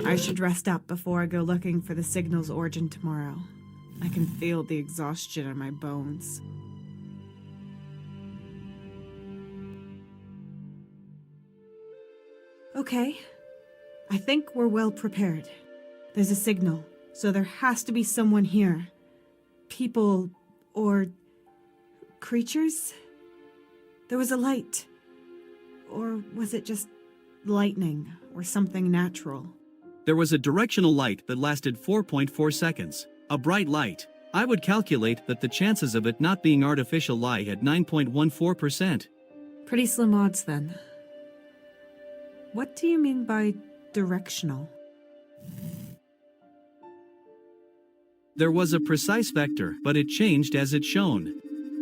I should rest up before I go looking for the signal's origin tomorrow. I can feel the exhaustion in my bones. Okay. I think we're well prepared. There's a signal, so there has to be someone here. People, or creatures? There was a light. Or was it just lightning, or something natural? There was a directional light that lasted 4.4 seconds. A bright light. I would calculate that the chances of it not being artificial lie at 9.14%. Pretty slim odds, then. What do you mean by directional? There was a precise vector, but it changed as it shone.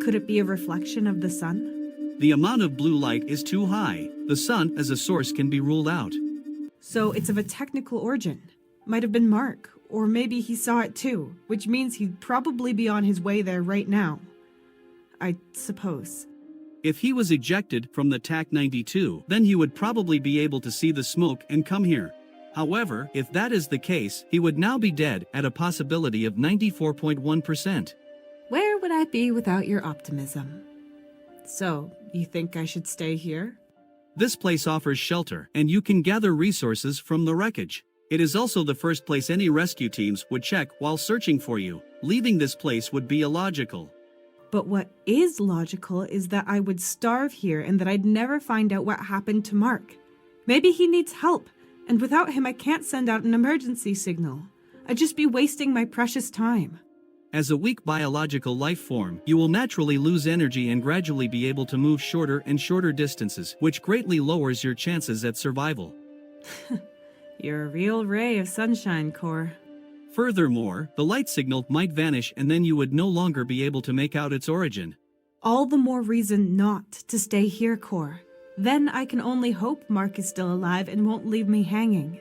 Could it be a reflection of the sun? The amount of blue light is too high. The sun as a source can be ruled out. So it's of a technical origin. Might have been Mark, or maybe he saw it too, which means he'd probably be on his way there right now. I suppose. If he was ejected from the TAC-92, then he would probably be able to see the smoke and come here. However, if that is the case, he would now be dead at a possibility of 94.1%. Where would I be without your optimism? So, you think I should stay here? This place offers shelter, and you can gather resources from the wreckage. It is also the first place any rescue teams would check while searching for you. Leaving this place would be illogical. But what is logical is that I would starve here and that I'd never find out what happened to Mark. Maybe he needs help, and without him I can't send out an emergency signal. I'd just be wasting my precious time. As a weak biological life form, you will naturally lose energy and gradually be able to move shorter and shorter distances, which greatly lowers your chances at survival. You're a real ray of sunshine, Core. Furthermore, the light signal might vanish and then you would no longer be able to make out its origin. All the more reason not to stay here, Core. Then I can only hope Mark is still alive and won't leave me hanging.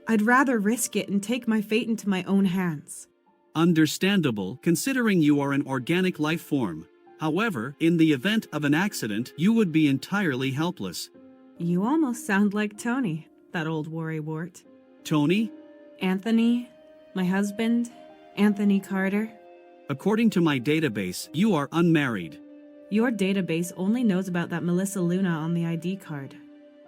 I'd rather risk it and take my fate into my own hands. Understandable, considering you are an organic life form. However, in the event of an accident, you would be entirely helpless. You almost sound like Tony, that old worrywart. Tony? Anthony, my husband, Anthony Carter. According to my database, you are unmarried. Your database only knows about that Melissa Luna on the ID card.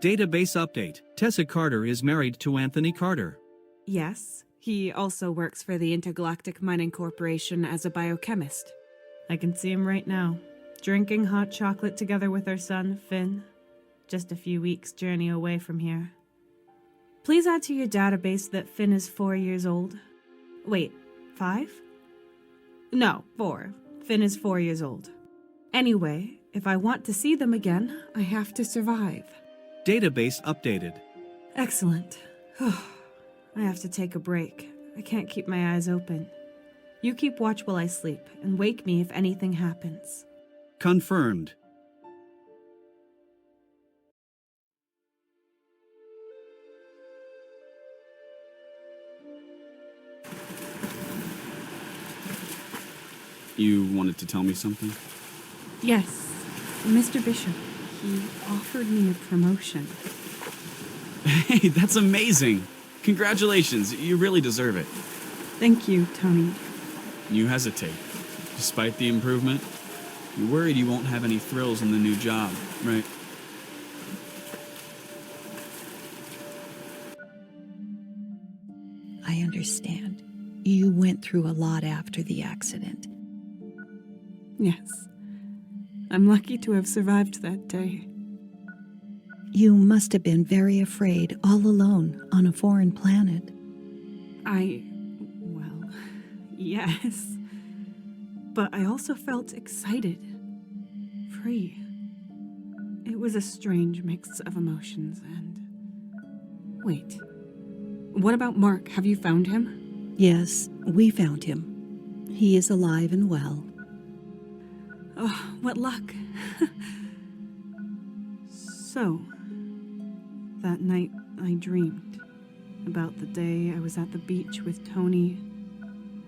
Database update. Tessa Carter is married to Anthony Carter. Yes, he also works for the Intergalactic Mining Corporation as a biochemist. I can see him right now, drinking hot chocolate together with our son, Finn. Just a few weeks' journey away from here. Please add to your database that Finn is 4 years old. Wait, 5? No, 4. Finn is 4 years old. Anyway, if I want to see them again, I have to survive. Database updated. Excellent. I have to take a break. I can't keep my eyes open. You keep watch while I sleep, and wake me if anything happens. Confirmed. You wanted to tell me something? Yes, Mr. Bishop. He offered me a promotion. Hey, that's amazing! Congratulations, you really deserve it. Thank you, Tony. You hesitate. Despite the improvement, you're worried you won't have any thrills in the new job, right? I understand. You went through a lot after the accident. Yes. I'm lucky to have survived that day. You must have been very afraid, all alone, on a foreign planet. Well, yes. But I also felt excited. Free. It was a strange mix of emotions and... Wait. What about Mark? Have you found him? Yes, we found him. He is alive and well. Oh, what luck. So, that night I dreamed about the day I was at the beach with Tony,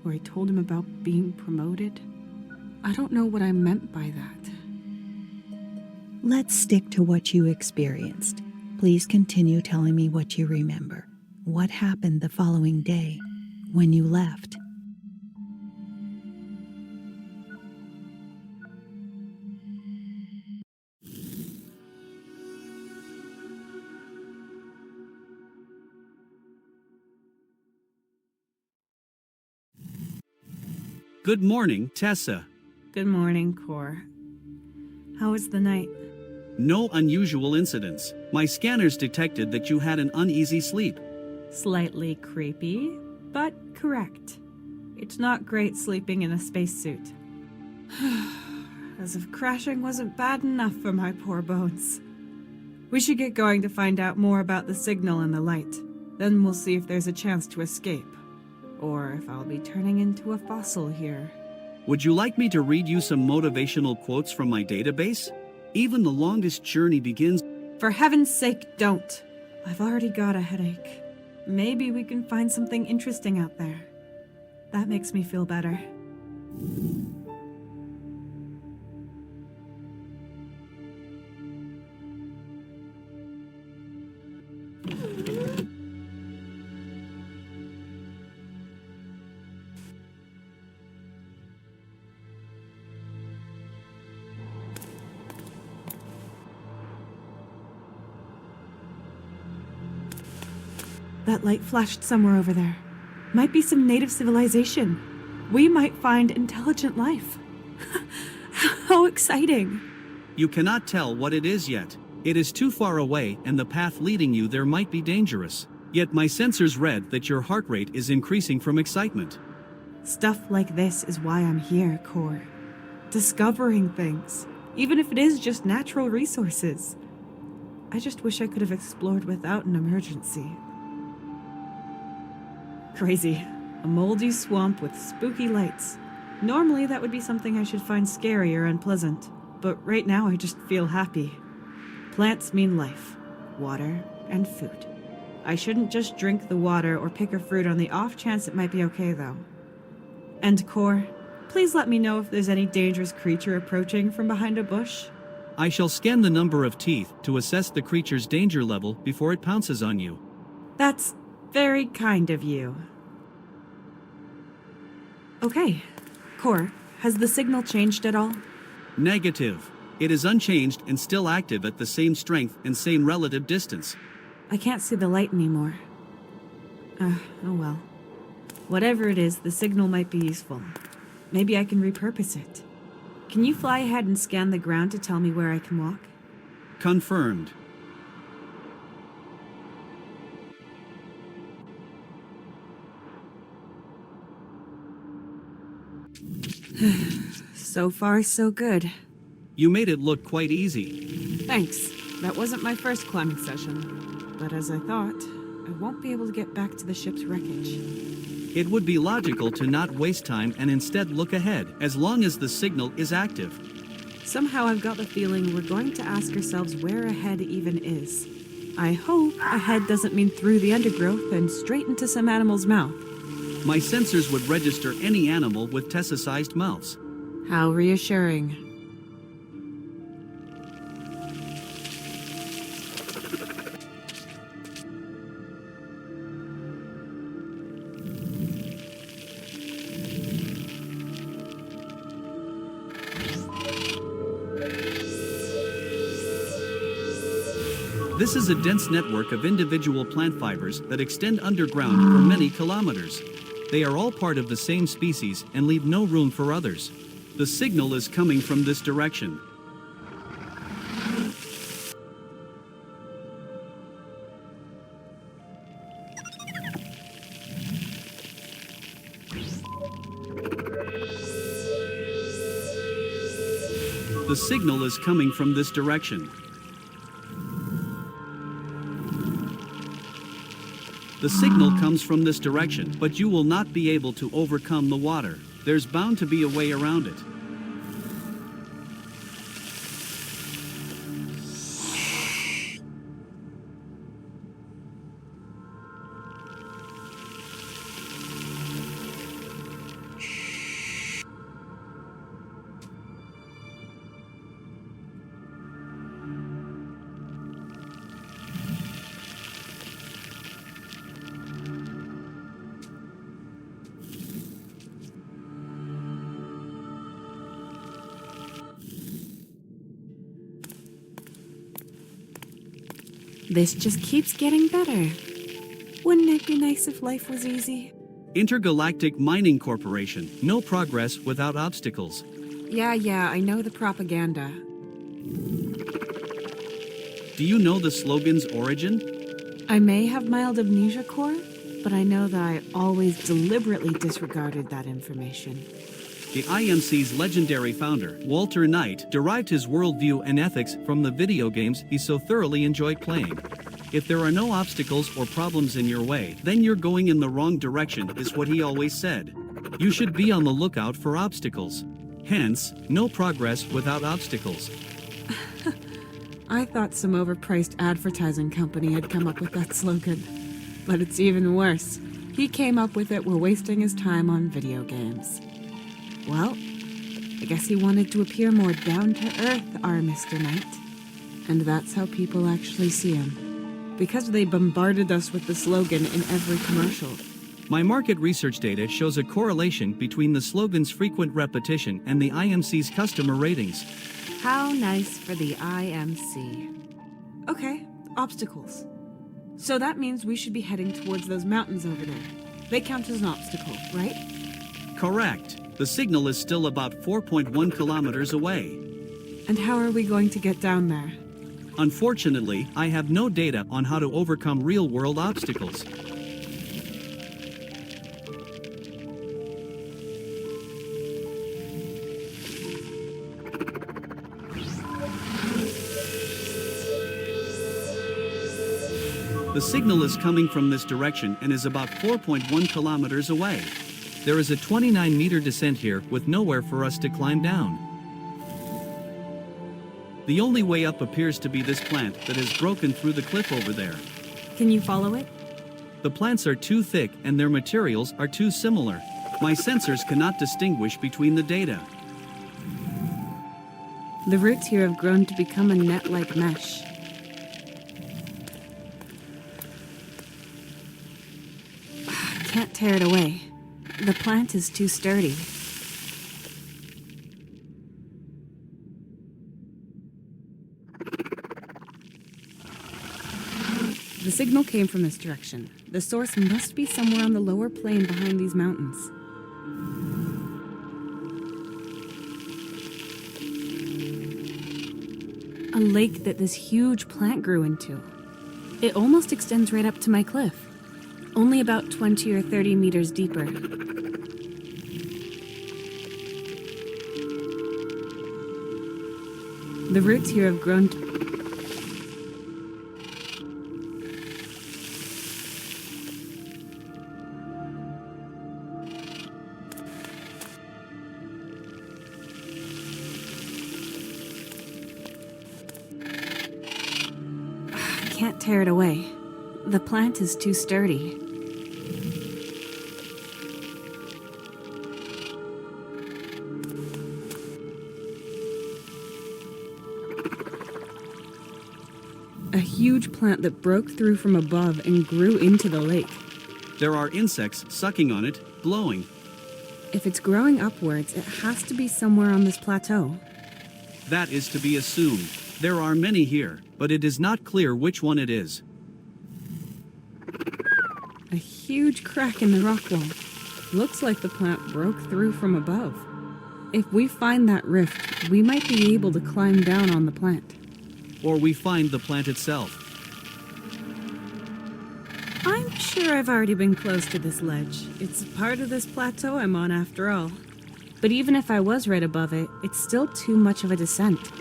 where I told him about being promoted. I don't know what I meant by that. Let's stick to what you experienced. Please continue telling me what you remember. what happened the following day when you left. Good morning, Tessa. Good morning, Core. How was the night? No unusual incidents. My scanners detected that you had an uneasy sleep. Slightly creepy, but correct. It's not great sleeping in a spacesuit. As if crashing wasn't bad enough for my poor bones. We should get going to find out more about the signal and the light. Then we'll see if there's a chance to escape. Or if I'll be turning into a fossil here. Would you like me to read you some motivational quotes from my database? Even the longest journey begins. For heaven's sake, don't. I've already got a headache. Maybe we can find something interesting out there. That makes me feel better. That light flashed somewhere over there. Might be some native civilization. We might find intelligent life. How exciting! You cannot tell what it is yet. It is too far away and the path leading you there might be dangerous. Yet my sensors read that your heart rate is increasing from excitement. Stuff like this is why I'm here, Core. Discovering things, even if it is just natural resources. I just wish I could have explored without an emergency. Crazy. A moldy swamp with spooky lights. Normally that would be something I should find scary or unpleasant, but right now I just feel happy. Plants mean life, water, and food. I shouldn't just drink the water or pick a fruit on the off chance it might be okay though. And Core, please let me know if there's any dangerous creature approaching from behind a bush. I shall scan the number of teeth to assess the creature's danger level before it pounces on you. That's very kind of you. Okay. Core, has the signal changed at all? Negative. It is unchanged and still active at the same strength and same relative distance. I can't see the light anymore. Oh well. Whatever it is, the signal might be useful. Maybe I can repurpose it. Can you fly ahead and scan the ground to tell me where I can walk? Confirmed. So far, so good. You made it look quite easy. Thanks. That wasn't my first climbing session. But as I thought, I won't be able to get back to the ship's wreckage. It would be logical to not waste time and instead look ahead, as long as the signal is active. Somehow I've got the feeling we're going to ask ourselves where ahead even is. I hope ahead doesn't mean through the undergrowth and straight into some animal's mouth. My sensors would register any animal with Tessa-sized mouths. How reassuring. This is a dense network of individual plant fibers that extend underground for many kilometers. They are all part of the same species and leave no room for others. The signal is coming from this direction. The signal is coming from this direction. The signal comes from this direction, but you will not be able to overcome the water. There's bound to be a way around it. This just keeps getting better. Wouldn't it be nice if life was easy? Intergalactic Mining Corporation. No progress without obstacles. Yeah, I know the propaganda. Do you know the slogan's origin? I may have mild amnesia, Core, but I know that I always deliberately disregarded that information. The IMC's legendary founder, Walter Knight, derived his worldview and ethics from the video games he so thoroughly enjoyed playing. If there are no obstacles or problems in your way, then you're going in the wrong direction, is what he always said. You should be on the lookout for obstacles. Hence, no progress without obstacles. I thought some overpriced advertising company had come up with that slogan. But it's even worse. He came up with it while wasting his time on video games. Well, I guess he wanted to appear more down-to-earth, our Mr. Knight. And that's how people actually see him. Because they bombarded us with the slogan in every commercial. My market research data shows a correlation between the slogan's frequent repetition and the IMC's customer ratings. How nice for the IMC. Okay, obstacles. So that means we should be heading towards those mountains over there. They count as an obstacle, right? Correct. The signal is still about 4.1 kilometers away. And how are we going to get down there? Unfortunately, I have no data on how to overcome real-world obstacles. The signal is coming from this direction and is about 4.1 kilometers away. There is a 29-meter descent here with nowhere for us to climb down. The only way up appears to be this plant that has broken through the cliff over there. Can you follow it? The plants are too thick and their materials are too similar. My sensors cannot distinguish between the data. The roots here have grown to become a net-like mesh. Can't tear it away. The plant is too sturdy. The signal came from this direction. The source must be somewhere on the lower plain behind these mountains. A lake that this huge plant grew into. It almost extends right up to my cliff. Only about 20 or 30 meters deeper. The roots here have grown to... Can't tear it away. The plant is too sturdy. A huge plant that broke through from above and grew into the lake. There are insects sucking on it, blowing. If it's growing upwards, it has to be somewhere on this plateau. That is to be assumed. There are many here, but it is not clear which one it is. A huge crack in the rock wall. Looks like the plant broke through from above. If we find that rift, we might be able to climb down on the plant. Or we find the plant itself. I'm sure I've already been close to this ledge. It's part of this plateau I'm on after all. But even if I was right above it, it's still too much of a descent.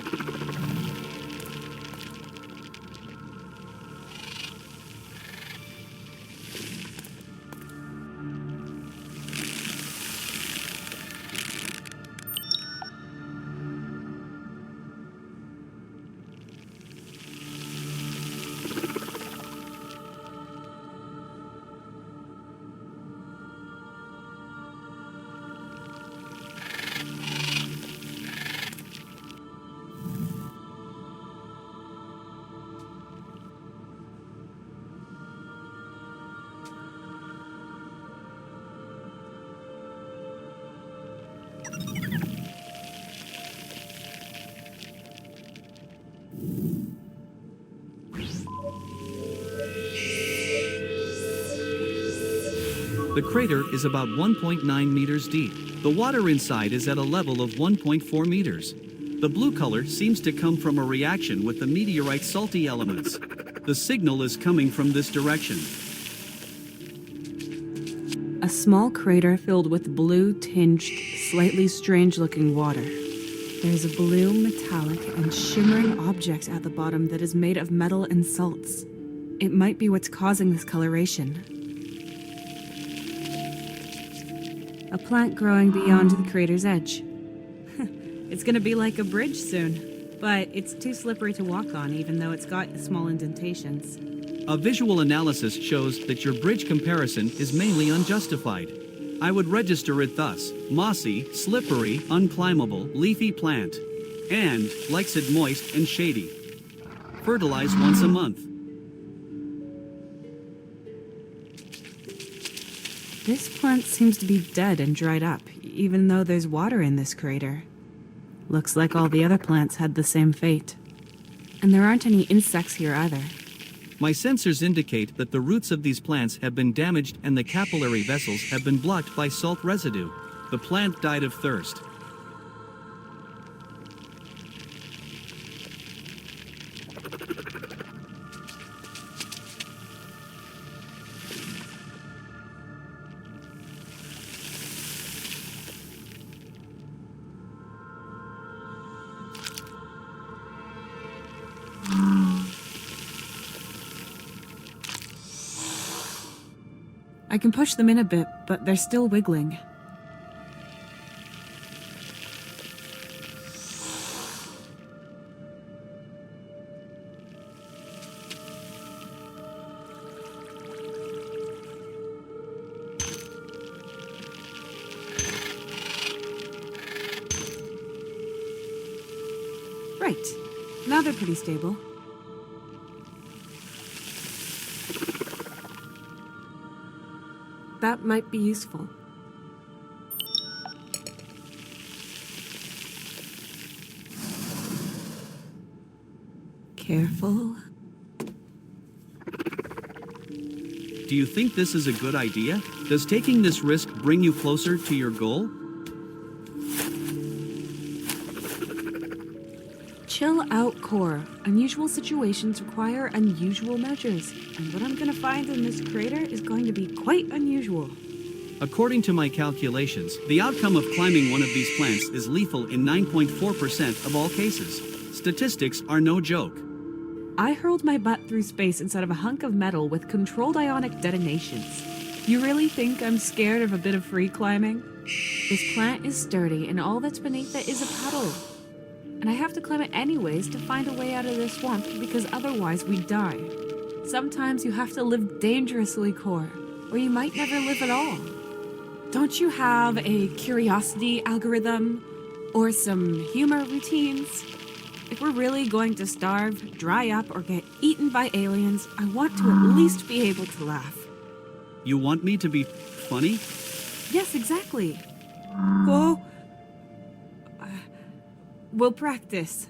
The crater is about 1.9 meters deep. The water inside is at a level of 1.4 meters. The blue color seems to come from a reaction with the meteorite's salty elements. The signal is coming from this direction. A small crater filled with blue-tinged, slightly strange-looking water. There's a blue, metallic, and shimmering object at the bottom that is made of metal and salts. It might be what's causing this coloration. A plant growing beyond the crater's edge. It's gonna be like a bridge soon, but it's too slippery to walk on even though it's got small indentations. A visual analysis shows that your bridge comparison is mainly unjustified. I would register it thus: mossy, slippery, unclimbable, leafy plant, and likes it moist and shady. Fertilize once a month. This plant seems to be dead and dried up, even though there's water in this crater. Looks like all the other plants had the same fate. And there aren't any insects here either. My sensors indicate that the roots of these plants have been damaged and the capillary vessels have been blocked by salt residue. The plant died of thirst. I can push them in a bit, but they're still wiggling. Right. Now they're pretty stable. That might be useful. Careful. Do you think this is a good idea? Does taking this risk bring you closer to your goal? Chill out, Core. Unusual situations require unusual measures, and what I'm gonna find in this crater is going to be quite unusual. According to my calculations, the outcome of climbing one of these plants is lethal in 9.4% of all cases. Statistics are no joke. I hurled my butt through space inside of a hunk of metal with controlled ionic detonations. You really think I'm scared of a bit of free climbing? This plant is sturdy, and all that's beneath it is a puddle. And I have to climb it anyways to find a way out of this swamp, because otherwise we die. Sometimes you have to live dangerously, Core, or you might never live at all. Don't you have a curiosity algorithm? Or some humor routines? If we're really going to starve, dry up, or get eaten by aliens, I want to at least be able to laugh. You want me to be funny? Yes, exactly. Oh. We'll practice.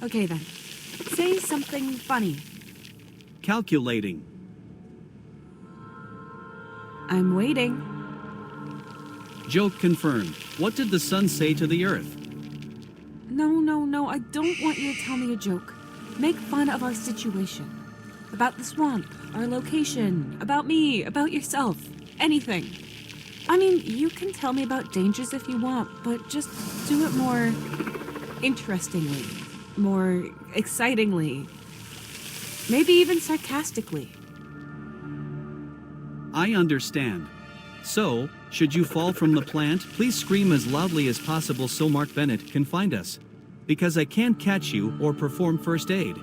Okay then. Say something funny. Calculating. I'm waiting. Joke confirmed. What did the sun say to the earth? No, I don't want you to tell me a joke. Make fun of our situation. About the swamp, our location, about me, about yourself. Anything. I mean, you can tell me about dangers if you want, but just do it more interestingly, more excitingly, maybe even sarcastically. I understand. So, should you fall from the plant, please scream as loudly as possible so Mark Bennett can find us. Because I can't catch you or perform first aid.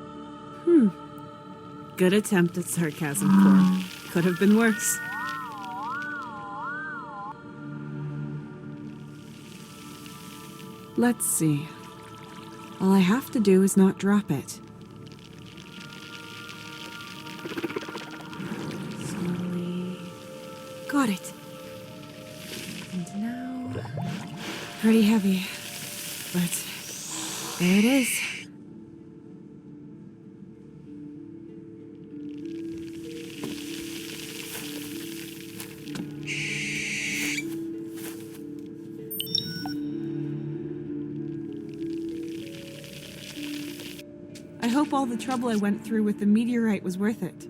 Good attempt at sarcasm, Core. Could have been worse. Let's see. All I have to do is not drop it. Slowly. Got it. And now... Pretty heavy. But there it is. hope all the trouble I went through with the meteorite was worth it.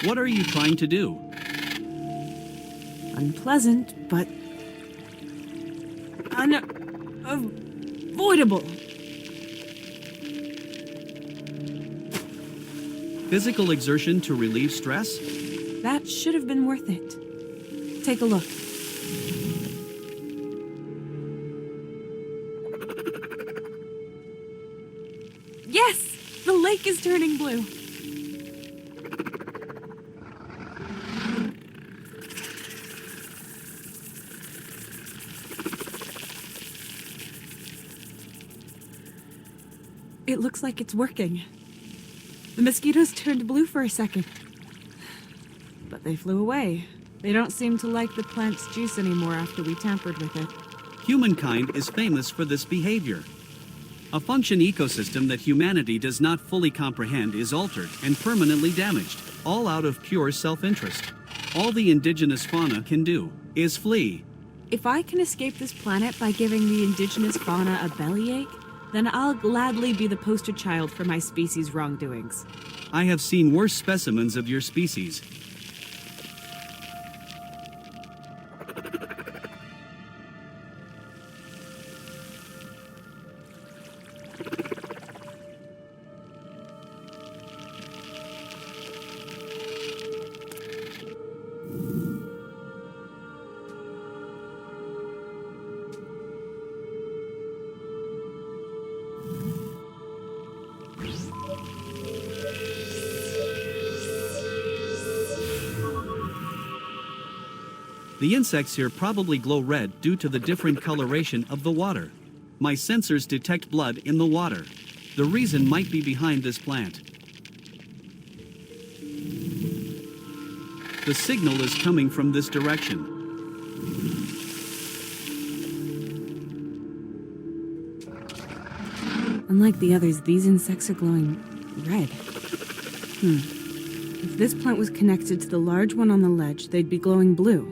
What are you trying to do? Unpleasant, but unavoidable. Physical exertion to relieve stress? That should have been worth it. Take a look. Yes! The lake is turning blue. It looks like it's working. The mosquitoes turned blue for a second. But they flew away. They don't seem to like the plant's juice anymore after we tampered with it. Humankind is famous for this behavior. A function ecosystem that humanity does not fully comprehend is altered and permanently damaged, all out of pure self-interest. All the indigenous fauna can do is flee. If I can escape this planet by giving the indigenous fauna a bellyache, then I'll gladly be the poster child for my species' wrongdoings. I have seen worse specimens of your species. The insects here probably glow red due to the different coloration of the water. My sensors detect blood in the water. The reason might be behind this plant. The signal is coming from this direction. Unlike the others, these insects are glowing red. If this plant was connected to the large one on the ledge, they'd be glowing blue.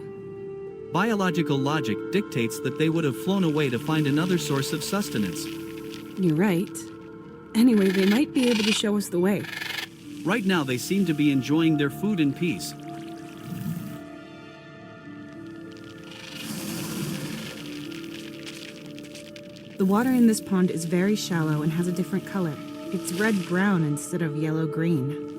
Biological logic dictates that they would have flown away to find another source of sustenance. You're right. Anyway, they might be able to show us the way. Right now, they seem to be enjoying their food in peace. The water in this pond is very shallow and has a different color. It's red-brown instead of yellow-green.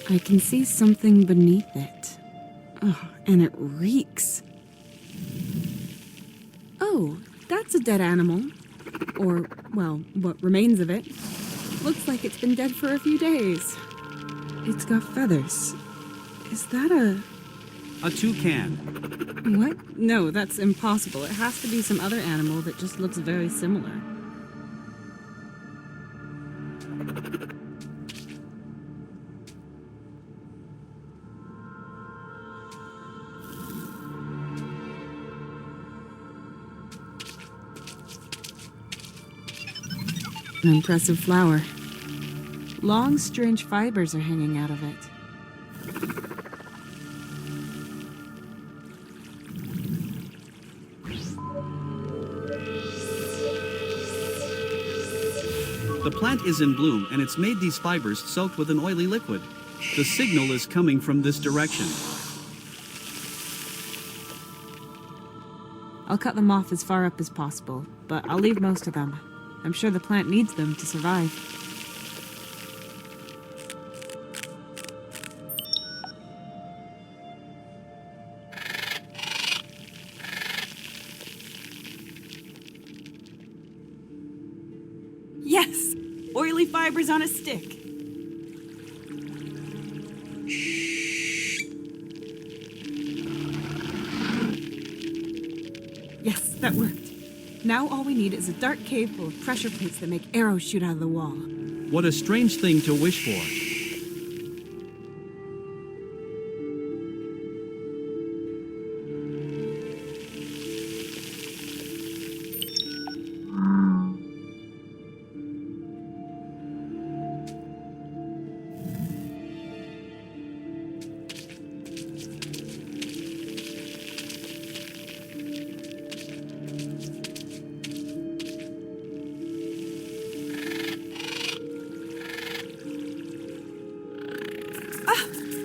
I can see something beneath it. Oh, and it reeks. Oh, that's a dead animal. Or, well, what remains of it. Looks like it's been dead for a few days. It's got feathers. Is that A toucan. What? No, that's impossible. It has to be some other animal that just looks very similar. An impressive flower. Long, strange fibers are hanging out of it. The plant is in bloom and it's made these fibers soaked with an oily liquid. The signal is coming from this direction. I'll cut them off as far up as possible, but I'll leave most of them. I'm sure the plant needs them to survive. Yes! Oily fibers on a stick. Yes, that worked. Now all we need is a dark cave full of pressure plates that make arrows shoot out of the wall. What a strange thing to wish for.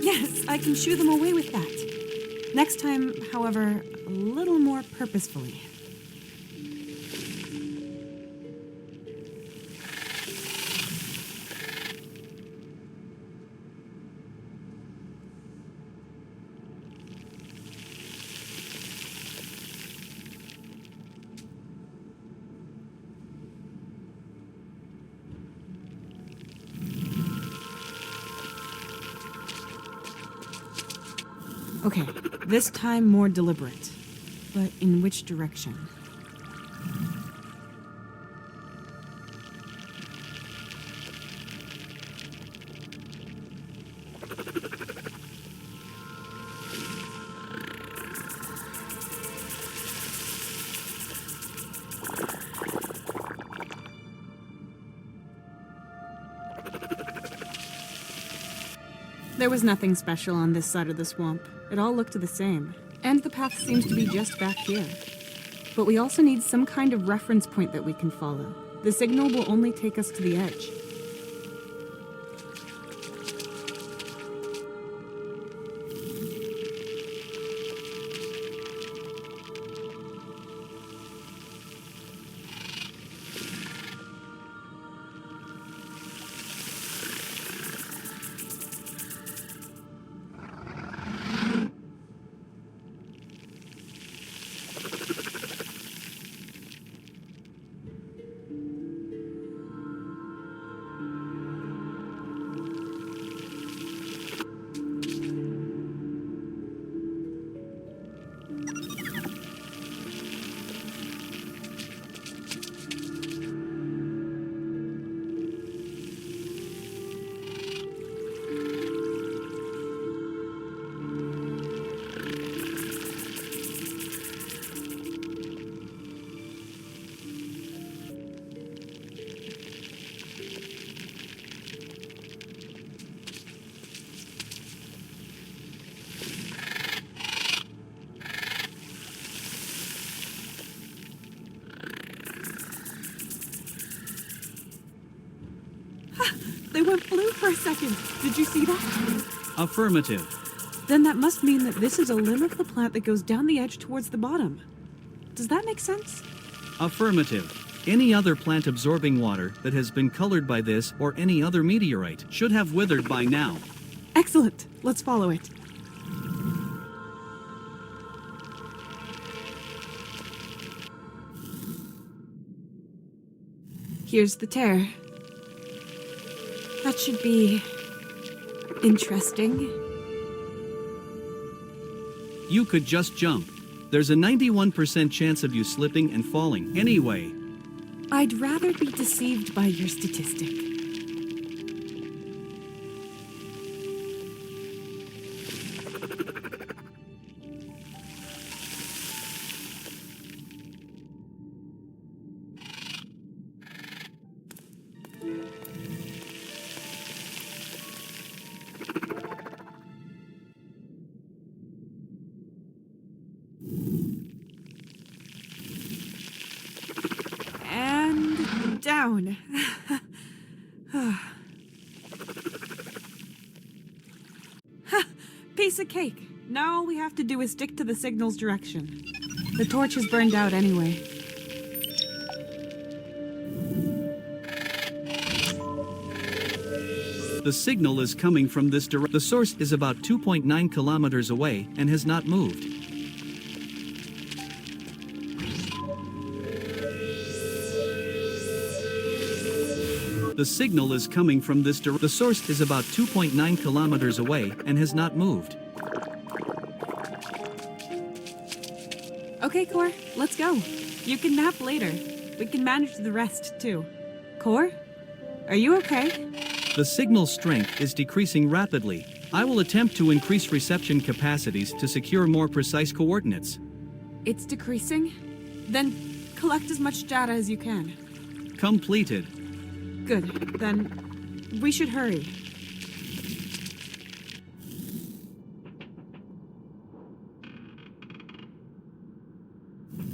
Yes, I can shoo them away with that. Next time, however, a little more purposefully. Okay, this time more deliberate. But in which direction? There was nothing special on this side of the swamp. It all looked the same. And the path seems to be just back here. But we also need some kind of reference point that we can follow. The signal will only take us to the edge. They went blue for a second. Did you see that? Affirmative. Then that must mean that this is a limb of the plant that goes down the edge towards the bottom. Does that make sense? Affirmative. Any other plant absorbing water that has been colored by this or any other meteorite should have withered by now. Excellent. Let's follow it. Here's the tear. That should be interesting. You could just jump. There's a 91% chance of you slipping and falling anyway. I'd rather be deceived by your statistic. And down. Piece of cake. Now all we have to do is stick to the signal's direction. The torch is burned out anyway. The signal is coming from this direction. The source is about 2.9 kilometers away and has not moved. The signal is coming from this direction. The source is about 2.9 kilometers away and has not moved. Okay, Core, let's go. You can nap later. We can manage the rest, too. Core? Are you okay? The signal strength is decreasing rapidly. I will attempt to increase reception capacities to secure more precise coordinates. It's decreasing? Then collect as much data as you can. Completed. Good. Then we should hurry.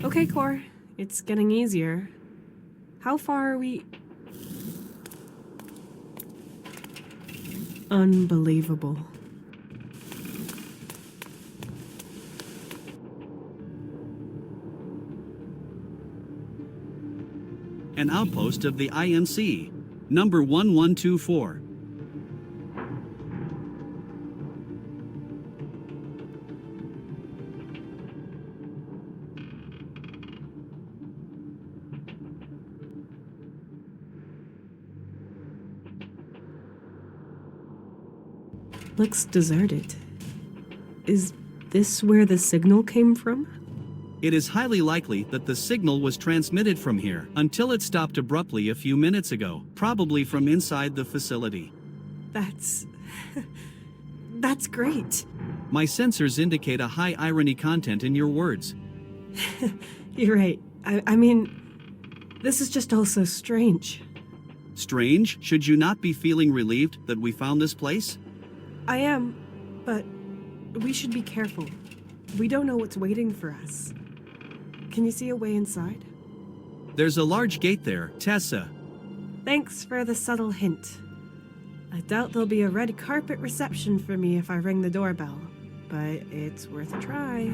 Okay, Core. It's getting easier. How far are we? Unbelievable. An outpost of the INC. Number 1124. Looks deserted. Is this where the signal came from? It is highly likely that the signal was transmitted from here until it stopped abruptly a few minutes ago, probably from inside the facility. That's... that's great. My sensors indicate a high irony content in your words. You're right. I mean, this is just all so strange. Strange? Should you not be feeling relieved that we found this place? I am, but we should be careful. We don't know what's waiting for us. Can you see a way inside? There's a large gate there, Tessa. Thanks for the subtle hint. I doubt there'll be a red carpet reception for me if I ring the doorbell, but it's worth a try.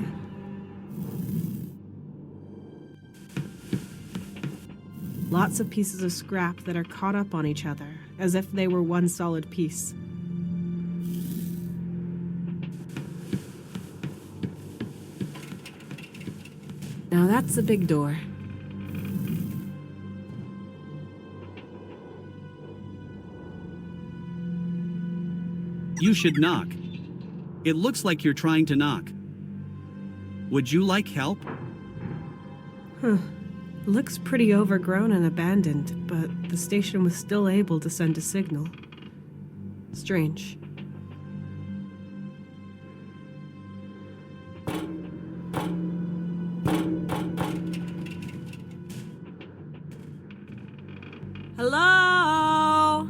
Lots of pieces of scrap that are caught up on each other, as if they were one solid piece. Now that's a big door. You should knock. It looks like you're trying to knock. Would you like help? Looks pretty overgrown and abandoned, but the station was still able to send a signal. Strange. Hello?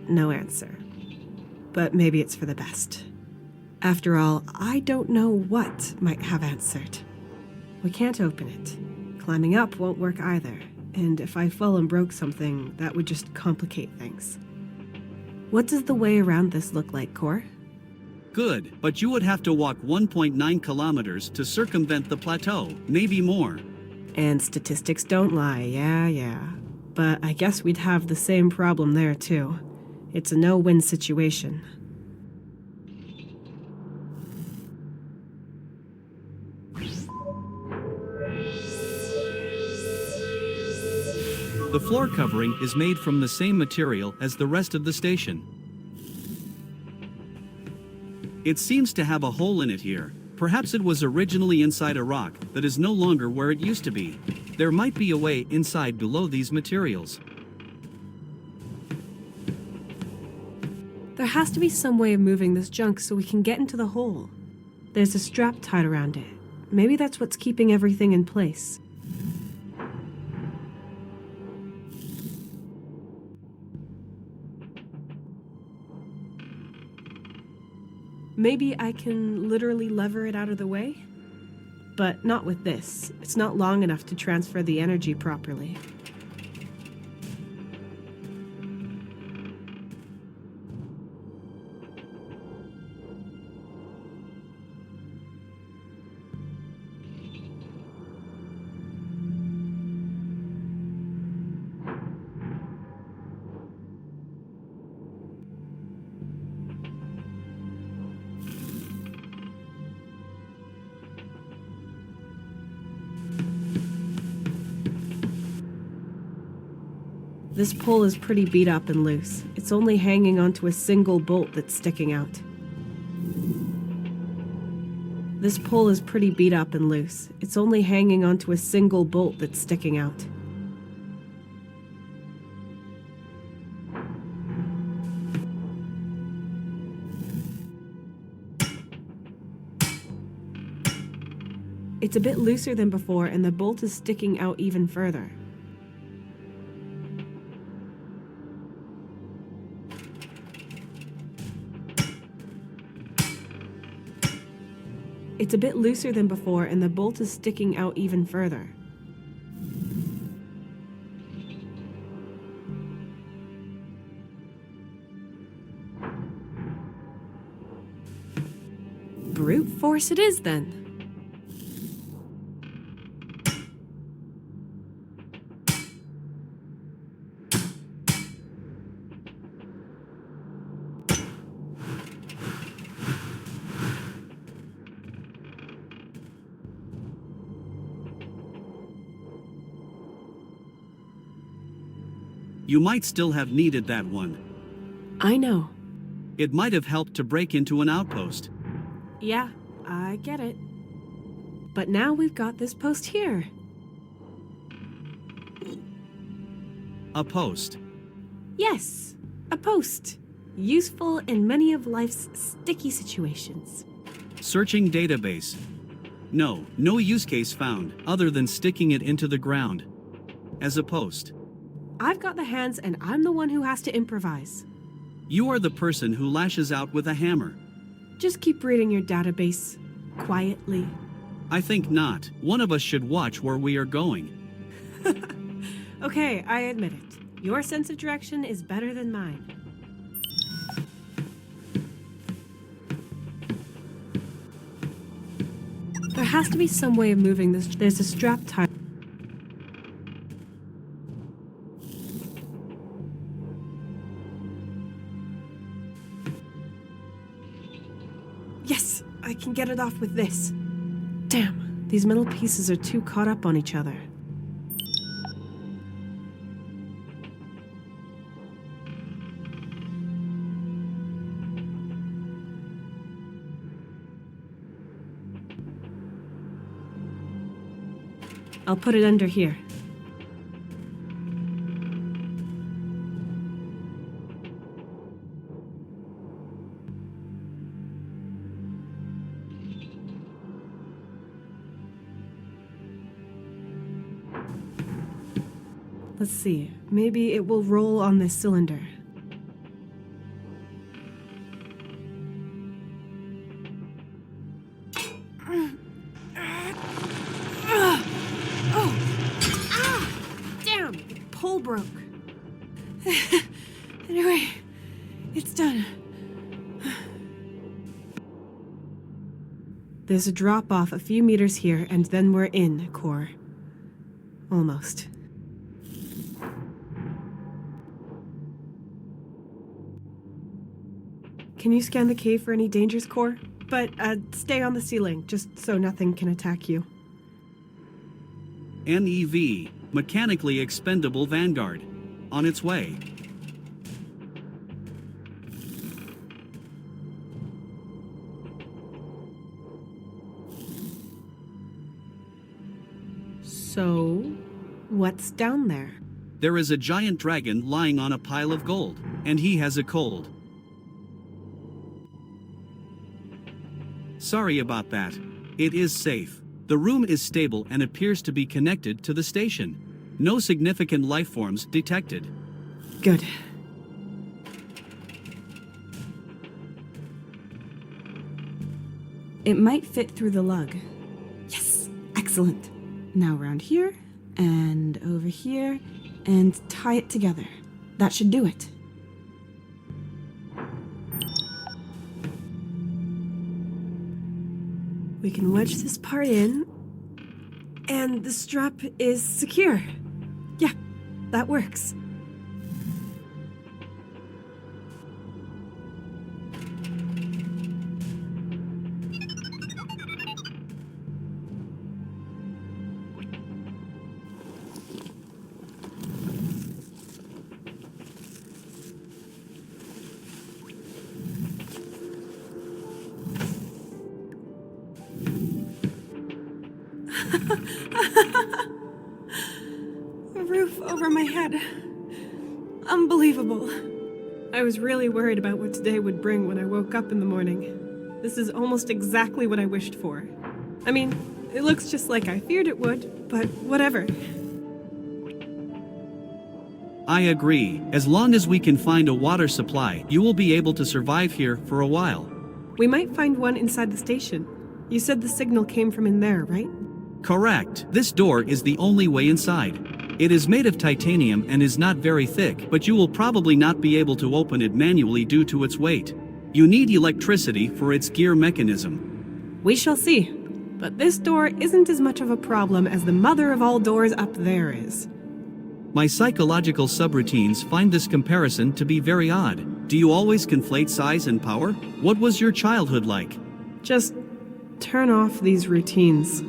No answer. But maybe it's for the best. After all, I don't know what might have answered. We can't open it. Climbing up won't work either. And if I fell and broke something, that would just complicate things. What does the way around this look like, Core? Good, but you would have to walk 1.9 kilometers to circumvent the plateau, maybe more. And statistics don't lie, yeah. But I guess we'd have the same problem there, too. It's a no-win situation. The floor covering is made from the same material as the rest of the station. It seems to have a hole in it here. Perhaps it was originally inside a rock that is no longer where it used to be. There might be a way inside below these materials. There has to be some way of moving this junk so we can get into the hole. There's a strap tied around it. Maybe that's what's keeping everything in place. Maybe I can literally lever it out of the way? But not with this. It's not long enough to transfer the energy properly. This pole is pretty beat up and loose. It's only hanging onto a single bolt that's sticking out. This pole is pretty beat up and loose. It's only hanging onto a single bolt that's sticking out. It's a bit looser than before, and the bolt is sticking out even further. It's a bit looser than before, and the bolt is sticking out even further. Brute force it is, then. You might still have needed that one. I know. It might have helped to break into an outpost. Yeah, I get it. But now we've got this post here. A post. Yes, a post. Useful in many of life's sticky situations. Searching database. No use case found, other than sticking it into the ground. As a post. I've got the hands, and I'm the one who has to improvise. You are the person who lashes out with a hammer. Just keep reading your database. Quietly. I think not. One of us should watch where we are going. Okay, I admit it. Your sense of direction is better than mine. There has to be some way of moving this. There's a strap tie. Yes, I can get it off with this. Damn, these metal pieces are too caught up on each other. I'll put it under here. Let's see, maybe it will roll on this cylinder. Damn, the pole broke. Anyway, it's done. There's a drop off a few meters here, and then we're in, Core. Almost. Can you scan the cave for any dangers, Core? But stay on the ceiling, just so nothing can attack you. NEV, Mechanically Expendable Vanguard. On its way. So, what's down there? There is a giant dragon lying on a pile of gold, and he has a cold. Sorry about that. It is safe. The room is stable and appears to be connected to the station. No significant life forms detected. Good. It might fit through the lug. Yes! Excellent. Now around here, and over here, and tie it together. That should do it. We can wedge this part in, and the strap is secure. Yeah, that works. A roof over my head. Unbelievable. I was really worried about what today would bring when I woke up in the morning. This is almost exactly what I wished for. I mean, it looks just like I feared it would, but whatever. I agree. As long as we can find a water supply, you will be able to survive here for a while. We might find one inside the station. You said the signal came from in there, right? Correct. This door is the only way inside. It is made of titanium and is not very thick, but you will probably not be able to open it manually due to its weight. You need electricity for its gear mechanism. We shall see. But this door isn't as much of a problem as the mother of all doors up there is. My psychological subroutines find this comparison to be very odd. Do you always conflate size and power? What was your childhood like? Just turn off these routines.